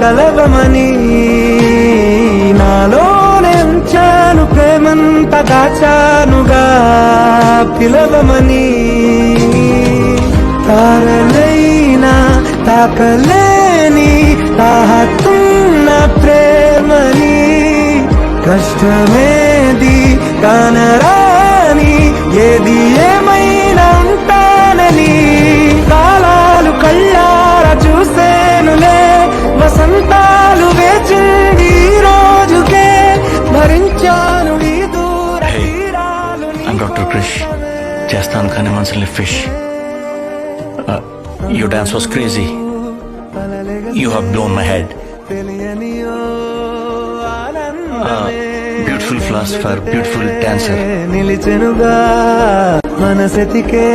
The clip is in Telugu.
కలవమని నాలోనే ఉంచాను ప్రేమంత దాచానుగా పిలవమని తారలైనా తాకలేని తాహతున్న ప్రేమని కష్టమేది కానరాని ఏది ఏమైనా ఉంటానని కాలాలు కళ్ళారా చూసేనులే వసంతాలు వేచింది ఈ రోజుకే భరించాను ఈ దూర తీరాలు I'm Dr. Krish. చేస్తాను కానీ మనసుని fish. Your dance was crazy. You have blown my head. Beautiful philosopher, beautiful dancer. నిలిచెనుగా మనసెతికే